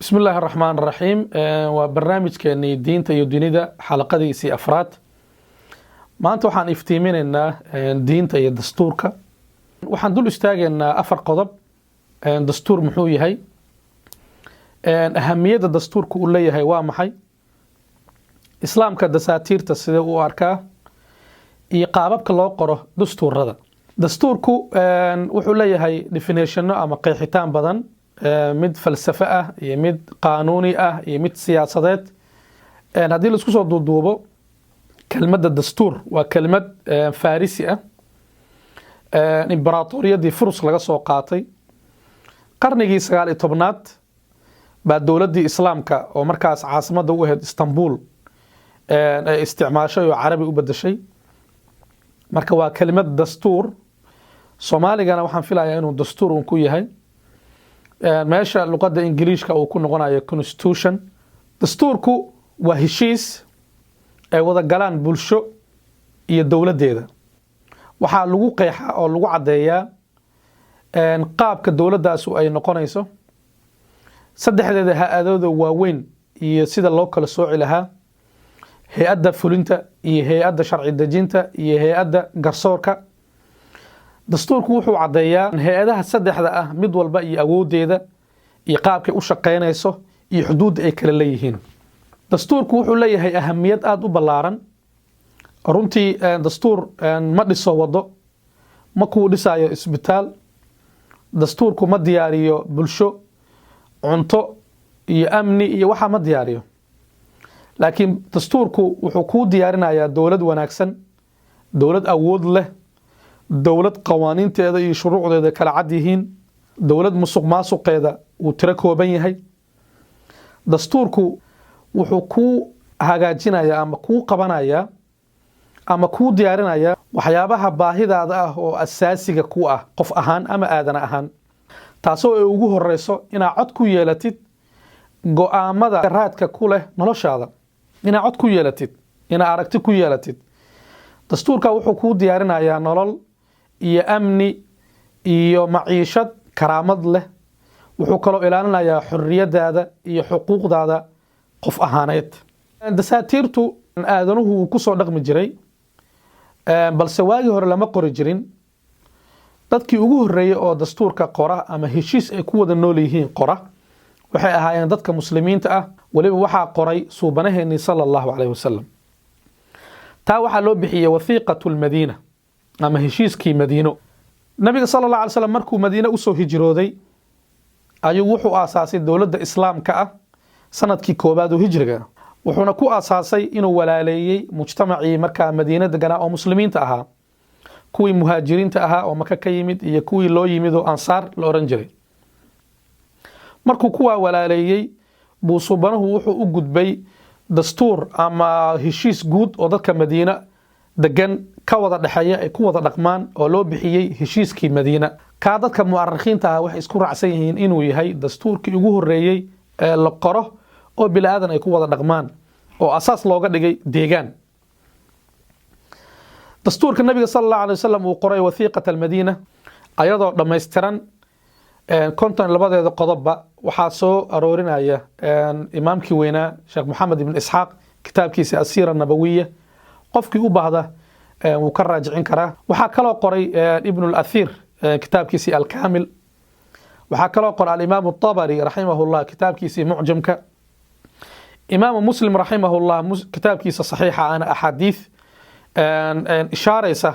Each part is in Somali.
بسم الله الرحمن الرحيم وبرنامج كأني دين تيوديني دا حلقة دي سي أفراد ما أنتو حان افتيمين إن دين تي دستورك وحان دول استاج إن أفر قضب دستور محوي هاي أهمية الدستور كلية هاي وامحي إسلام كدساتير تسيده واركاه يقاببك الله قره دستور هذا دستوركو وحوليه هاي definition أما قيحتان بدن mid falsafo ah iyo mid qaanuuni ah iyo mid siyaasadeed haddii la isku soo duuduubo kelmadda dastuur waa kelmad farisi ah imbaraatoriyadii furus laga soo qaatay qarnigii 19aad baa dowladdii islaamka oo markaas caasimadda u ahayd Istanbul ay isticmaashay oo carabi u bedeshay marka waa kelmad dastuur Soomaaligana waxaan filayaa inuu dastuur uu ku yahay meesha luqadda ingiriiska uu ku noqonayo constitution dastuurku waa heshiis ay wada galaan bulsho iyo dowladeeda waxaa lagu qeexaa oo lagu cadeeyaa qaabka dowladdaas ay noqonayso saddexdeeda hay'adooda waaweyn iyo sida loo kala sooci lahaa hay'adda fulinta iyo hay'adda sharci dejinta iyo hay'adda garsoorka dastuurku wuxuu cadeeyaa hay'adaha saddexda ah mid walba iyo awoodeeda iyo qaabka u shaqeynayso iyo xuduud ay kala leeyihiin dastuurku wuxuu leeyahay ahamiyad aad u ballaaran runtii dastuur ma dhiso wado ma ku dhisayo isbitaal dastuurku ma diyaariyo bulsho cunto iyo amni iyo waxa ma diyaariyo laakiin dastuurku wuxuu ku diyaarinayaa dawlad wanaagsan dawlad awood leh dawlad qawaaniinteeda iyo shuruucdeeda kala cad yihiin dawlad musuqmaasuqeeda uu tiro kooban yahay dastuurku wuxuu ku hagaajinayaa ama ku qabanayaa ama ku diyaarinayaa waxyaabaha baahidaada ah oo asaasiga ku ah qof ahaan ama aadan ahaan taasoo ay ugu horeyso inaad cod ku yeelatid go'aamada raadka ku leh noloshaada inaad cod ku yeelatid inaad aragti ku yeelatid dastuurka wuxuu ku diyaarinayaa nolol iyo amni iyo maciishad karaamad leh wuxuu kaloo ilaalinayaa xorriyadaada iyo xuquuqdaada qof ahaaneed dasaatiirtu aadanuhu uu ku soo dhaqmi jiray balse waagii hore lama qori jirin dadkii ugu horreeyay oo dastuurka qora ama heshiis ay ku wada nool yihiin qora waxay ahaayeen dadka muslimiinta ah waliba waxaa qoray suubanaheennii sallallahu alayhi wasallam taa waxaa loo bixiyay wathiiqatu almadiina ama heshiiskii madiino nabiga sallallahu alayhi wasallam markuu madiina u soo hijrooday ayuu wuxuu aasaasay dowladda islaamka ah sanadkii koobaad oo hijriga wuxuuna ku aasaasay inuu walaaleeyay mujtamacii markaa madiina deganaa oo muslimiinta ahaa kuwii muhaajiriinta ahaa oo maka ka yimid iyo kuwii loo yimid oo ansaar la oran jiray markuu kuwaa walaaleeyay buu subanuhu wuxuu u gudbay dastuur ama heshiis guud oo dadka madiina degan ka wada dhaxeeya ay ku wada dhaqmaan oo loo bixiyay heshiiskii madiina ka dadka mu'arrikhiinta ah waxay isku raacsan yihiin inuu yahay dastuurkii ugu horeeyay ee la qoro oo bilaadan ay ku wada dhaqmaan oo asaas looga dhigay deegaan dastuurka nabiga sallallahu alayhi wasallam uu qoray wathiiqata almadiina ayadoo dhameystiran konton labadeeda qodobba waxaa soo aroorinaya imaamkii weynaa sheekh maxamed ibn isxaaq kitaabkiisa asiira nabawiya qofkii u baahda wuu ka raajicin karaa waxaa kaloo qoray ibn al-athir kitaabkiisii al-kamil waxaa kaloo qoray al-imam at-tabari rahimahullah kitaabkiisii mucjamka imam muslim rahimahullah kitaabkiisa saxiixa ana ahadith ishaaraysa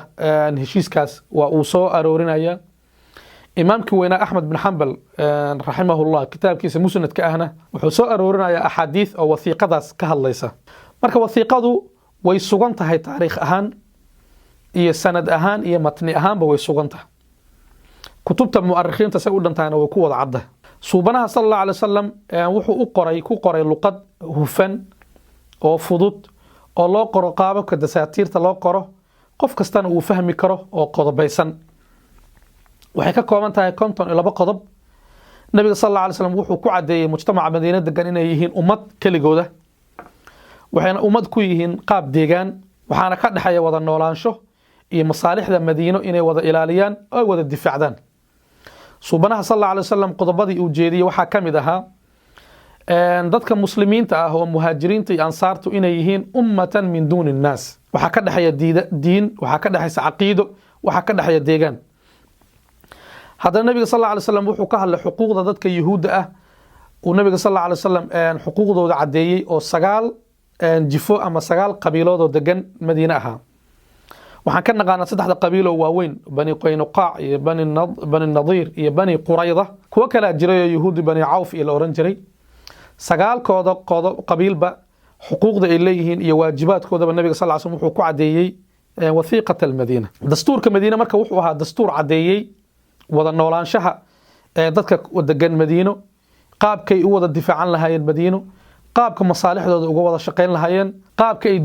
heshiiskaas waa uu soo aroorinaya imaamkii weynaa axmed bin xambal raximahullah kitaabkiisa musnadka ahna wuxuu soo aroorinayaa axaadiis oo wasiiqadaas ka hadlaysa marka wasiiqadu way sugan tahay taariikh ahaan iyo sanad ahaan iyo matni ahaanba way sugan tahay kutubta mu'arrikhiinta say u dhantaana way ku wada cadda suubanaha sallallahu alayhi wasallam wuxuu ku qoray luqad hufan oo fudud oo loo qoro qaababka dasaatiirta loo qoro qof kastana uu fahmi karo oo qodobaysan waxay ka kooban tahay konton iyo laba qodob nabiga sallallahu alayhi wasallam wuxuu ku cadeeyay mujtamaca madiina degan inay yihiin ummad keligooda waxayna ummad ku yihiin qaab deegaan waxaana ka dhaxaya wada noolaansho iyo masaalixda madiino inay wada ilaaliyaan oo wada difaacdaan suubanaha sallallahu alayhi wasallam qodobadii uu jeediyay waxaa kamid ahaa dadka muslimiinta ah oo muhaajiriinta iyo ansaartu inay yihiin ummatan min duuni nnaas. waxaa ka dhexeeya diin, waxaa ka dhexaysa caqiido, waxaa ka dhexeeya deegaan. haddana nabiga sal alla alay slam wuxuu ka hadlay xuquuqda dadka yuhuudda ah. uu nabiga sal alla alay wasalam xuquuqdooda caddeeyey oo 9 jifo ama 9 qabiilood oo degan madiine ahaa. waxaan ka naqaanaa 3 qabiilo waaweyn, bani qaynuqaac iyo bani nadiir iyo bani qurayda. kuwo kalaa jiray oo yuhuudi bani cawf iyo la oran jiray. 9kooda qabiilba xuquuqda ay leeyihiin iyo waajibaadkoodaba nabiga sal slam wuxuu ku caddeeyey wathiiqat almadiina. dastuurka madiine marka wuxuu ahaa dastuur caddeeyey wada noolaanshaha dadka degan madiino, qaabkay u wada difaacan lahaayeen madiino, qaabka masaalixdooda uga wada shaqayn lahaayeen, qaabka ay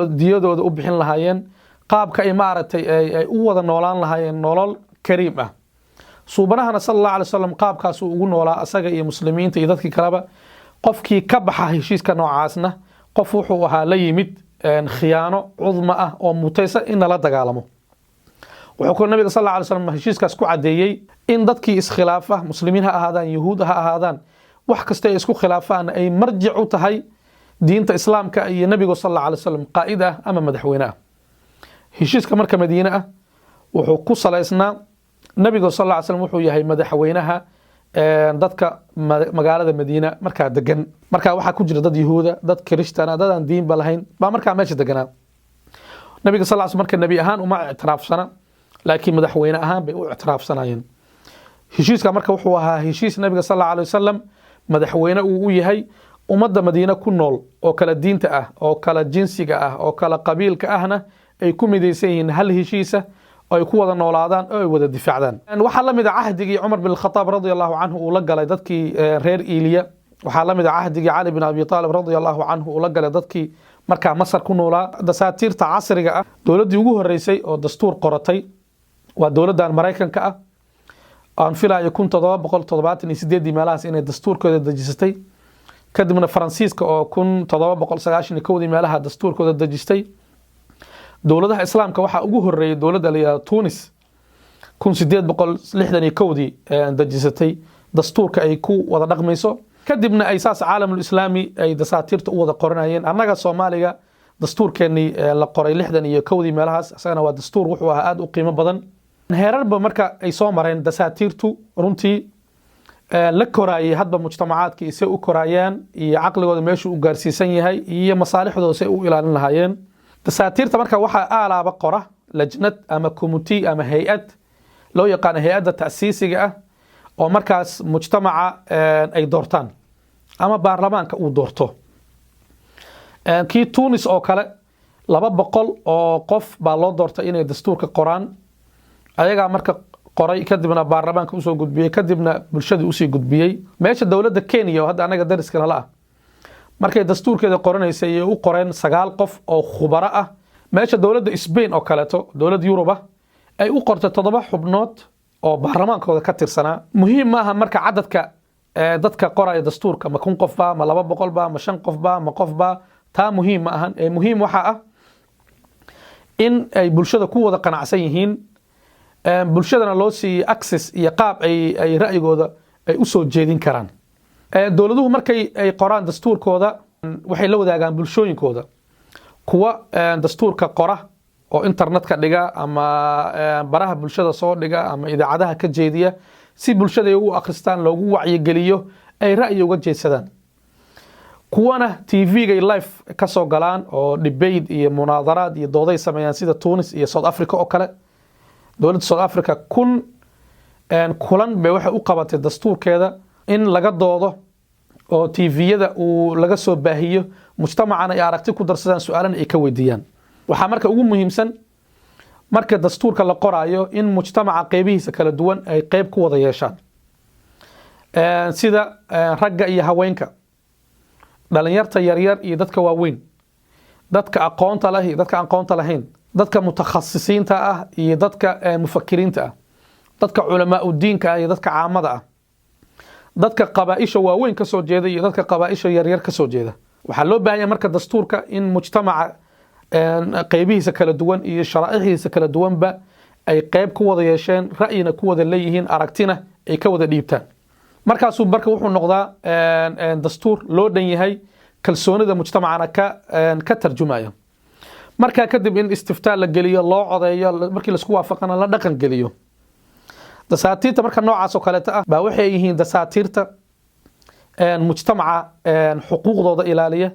diyadooda u bixin lahaayeen, qaabka ay maaragtay ay u wada noolaan lahaayeen nolol kariim ah. suubanahana sal allah alay wasalam qaabkaasuu ugu noolaa asaga iyo muslimiinta iyo dadkii kaleba. qofkii ka baxa heshiiska noocaasna qof wuxuu ahaa la yimid khiyaano cudma ah oo mutaysa in lala dagaalamo. wuxuu kaloo nabiga sal alla alay slam heshiiskaas ku caddeeyey in dadkii iskhilaafa, muslimiin ha ahaadaan, yuhuud ha ahaadaan, wax kasta ay isku khilaafaan ay marjic u tahay diinta islaamka iyo nabigu sal alla alay wasalam qaa'id ah ama madaxweyne ah. heshiiska marka madiine ah wuxuu ku salaysnaa nabigu sal alla alay slam wuxuu yahay madaxweynaha dadka magaalada madiina markaa degan. markaa waxaa ku jira dad yahuuda, dad kiristana, dad aan diinba lahayn baa markaa meesha deganaa. nabiga sal slam marka nebi ahaan uma ictiraafsana, laakiin madaxweyne ahaan bay u ictiraafsanayeen. heshiiska marka wuxuu ahaa heshiis nabiga sal alla alay wasalam madaxweyne uu u yahay ummadda madiine ku nool oo kala diinta ah, oo kala jinsiga ah, oo kala qabiilka ahna ay ku midaysan yihiin hal heshiisa oo ay ku wada noolaadaan oo ay wada difaacdaan. waxaa la mid ah cahdigii cumar bin khataab radiyallahu canhu uu la galay dadkii reer Iiliya. waxaa la mid ah cahdigii cali bin abi taalib radiyallahu canhu uu la galay dadkii markaa masar ku noolaa. dasaatiirta casriga ah dowladdii ugu horeysay oo dastuur qoratay waa dowladdan maraykanka ah. aan filayo 1778 meelahaas inay dastuurkooda dejisatay. kadibna faransiiska oo 1791 meelaha dastuurkooda dejistay. dowladaha islaamka waxaa ugu horeeyay dowladda la yiraahdo Tunis 1861 dejisatay dastuurka ay ku wada dhaqmayso. kadibna ay saas caalamul islaami ay dasaatiirta u wada qoranayeen. annaga Soomaaliga dastuurkeennii la qoray 61 meelahaas asagana waa dastuur wuxuu ahaa aad u qiimo badan. heerarba marka ay soo mareen dasaatiirtu runtii la koraayay hadba mujtamacaadka isay u koraayaan iyo caqligooda meeshuu u gaarsiisan yahay iyo masaalixdooda say u ilaalin lahaayeen. dasaatiirta marka waxaa aalaaba qora lajnad ama committee ama hay-ad loo yaqaan hay-adda ta'siisiga ah oo markaas mujtamaca ay doortaan ama baarlamaanka uu doorto. kii Tunis oo kale 200 oo qof baa loo doortay inay dastuurka qoraan. ayagaa marka qoray kadibna baarlamaanka usoo gudbiyey kadibna bulshadii usii gudbiyey. meesha dowladda Kenya oo hadda anaga dariskana la ah markay dastuurkeeda qoranaysay ay u qoreen 9 qof oo khubaro ah. meesha dowladda Spain oo kaleeto dowladda Yurub ay u qortay 7 xubnood oo baarlamaankooda ka tirsanaa. muhiim maaha marka cadadka dadka qoraya dastuurka ma 1 qof ba ma 200 ba ma 5 qof ba ma qof ba taa muhiim ma ahan. muhiim waxa ah in ay bulshada ku wada qanacsan yihiin, bulshadana loo siiyey access iyo qaab ay ra'yigooda ay u soo jeedin karaan. dowladuhu markay ay qoraan dastuurkooda waxay la wadaagaan bulshooyinkooda. kuwa dastuurka qora oo internetka dhiga ama baraha bulshada soo dhiga ama idaacadaha ka jeediya si bulshada ay ugu akhristaan, loogu wacyigeliyo, ay ra'yi uga jeedsadaan. kuwana TV-ga live ka soo galaan oo debate iyo munaadaraad iyo dooday sameeyaan sida Tunis iyo South Africa oo kale. dowladda South Africa kulan bay waxay u qabatay dastuurkeeda in laga doodo oo TV-yada uu laga soo baahiyo, mujtamacana ay aragti ku darsadaan, su'aalana ay ka weydiiyaan. waxaa marka ugu muhiimsan marka dastuurka la qoraayo in mujtamaca qeybihiisa kala duwan ay qeyb ku wada yeeshaan, sida ragga iyo haweenka, dhalinyarta yaryar iyo dadka waaweyn, dadka aqoonta leh iyo dadka aan aqoonta lahayn, dadka mutakhasisiinta ah iyo dadka mufakiriinta ah, dadka culamaa u diinka ah iyo dadka caamada ah, dadka qabaa'isha waaweyn ka soo jeeda iyo dadka qabaa'isha yaryar ka soo jeeda. waxaa loo baahan yahay marka dastuurka in mujtamaca qeybihiisa kala duwan iyo sharaa'ixiisa kala duwanba ay qeyb ku wada yeesheen, ra'yina ku wada leeyihiin, aragtina ay ka wada dhiibtaan. markaasuu marka wuxuu noqdaa dastuur loo dhan yahay kalsoonida mujtamacana ka tarjumaya markaa kadib in istiftaa la geliyo loo codeeyo markii laisku waafaqana la dhaqan geliyo dasaatiirta marka noocaas oo kaleeta ah baa waxay yihiin dasaatiirta mujtamaca xuquuqdooda ilaaliya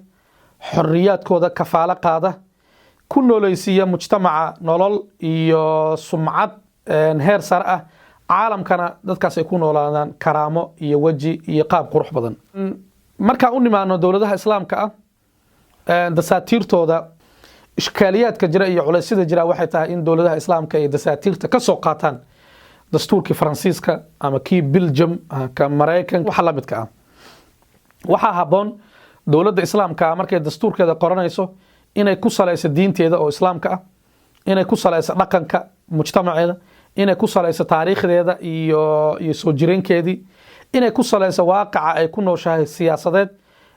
xorriyaadkooda kafaalo qaada ku nooleysiiya mujtamaca nolol iyo sumcad heer sare ah caalamkana dadkaas ay ku noolaadaan karaamo iyo weji iyo qaab qurux badan markaan u nimaano dowladaha islaamka ah dasaatiirtooda ishkaaliyaadka jira iyo culeysyada jira waxay tahay in dowladaha islaamka ay dasaatiirta ka soo qaataan dastuurkii faransiiska ama kii Belgium ka Mareykan waxa la midka ah waxaa haboon dowladda islaamka markay dastuurkeeda qoranayso inay ku salayso diinteeda oo islaamka ah inay ku salayso dhaqanka mujtamaceeda inay ku salayso taariikhdeeda iyo soo jireenkeedii inay ku salayso waaqaca ay ku nooshahay siyaasadeed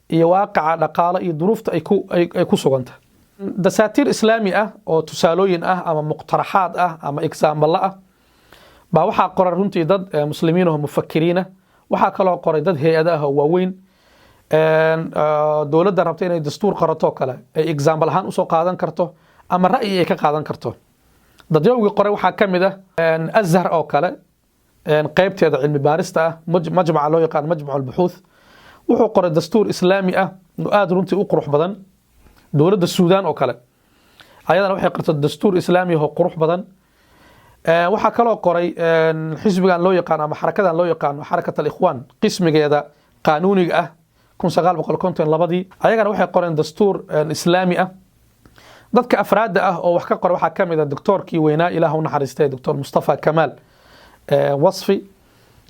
iyo waaqaca dhaqaale iyo duruufta ay ku suganta dasaatiir islaami ah oo tusaalooyin ah ama muqtaraxaad ah ama example ah baa waxaa qoray runtii dad muslimiin oo mufakiriina waxaa kaloo qoray dad hay'ado ah oo waaweyn dowladda rabta inay dastuur qorato kale ay example ahaan usoo qaadan karto ama ra'yi ay ka qaadan karto dadyowgii qoray waxaa ka mid ah azhar oo kale qaybteeda cilmi baarista ah majmaca loo yaqaan majmac albuxuuth wuxuu qoray dastuur islaami ah oo aad runtii u qurux badan dowladda suudaan oo kale ayadana waxay qortay dastuur islaami oo qurux badan waxaa kaloo qoray xisbigan loo yaqaan ama xarakadan loo yaqaan xarakat al-ikhwan qismigeeda qaanuuniga ah 1952 ayagana waxay qoreen dastuur islaami ah dadka afraada ah oo wax ka qoray waxaa kamid ah doctorkii weynaa ilaah u naxariistay doctor Mustafa Kamal wasfi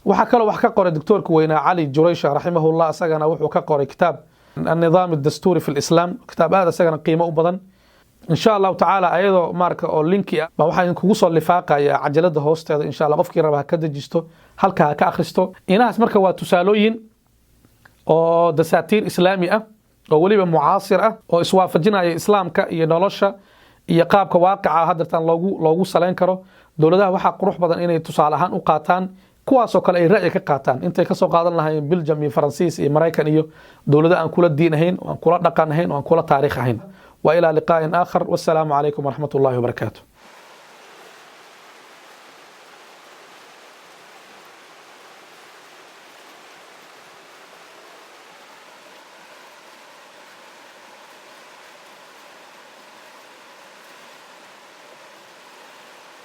waxaa kaloo wax ka qoray doctorkii weynaa Ali Juraysha rahimahullah asagana wuxuu ka qoray kitaab النظام الدستوري في الإسلام كتاب هذا سجن قيمة وبدن إن شاء الله تعالى أيضا مارك أو لينكي ما واحد كوصل لفاقة يا عجلة هوست إن شاء الله قفكي ربها كده جستو هل كأخرستو إناس مارك وتسالوين أو دساتير إسلامية أو وليبة معاصرة أو إسواف جنا إسلام كينولشة يقاب كواقع هذا تان لوجو سلين كرو دولة واحد قروح بدن إنه تصالحان وقاتان kuwaasoo kale ay ra'yi ka qaataan intay ka soo qaadan lahayn Belgium iyo Faransiis iyo Mareykan iyo dawladaha aan kula diin ahayn oo aan kula dhaqan ahayn oo aan kula taariikh ahayn wa ila liqa'in aakhar wassalamu alaykum wa rahmatullahi wa barakatuh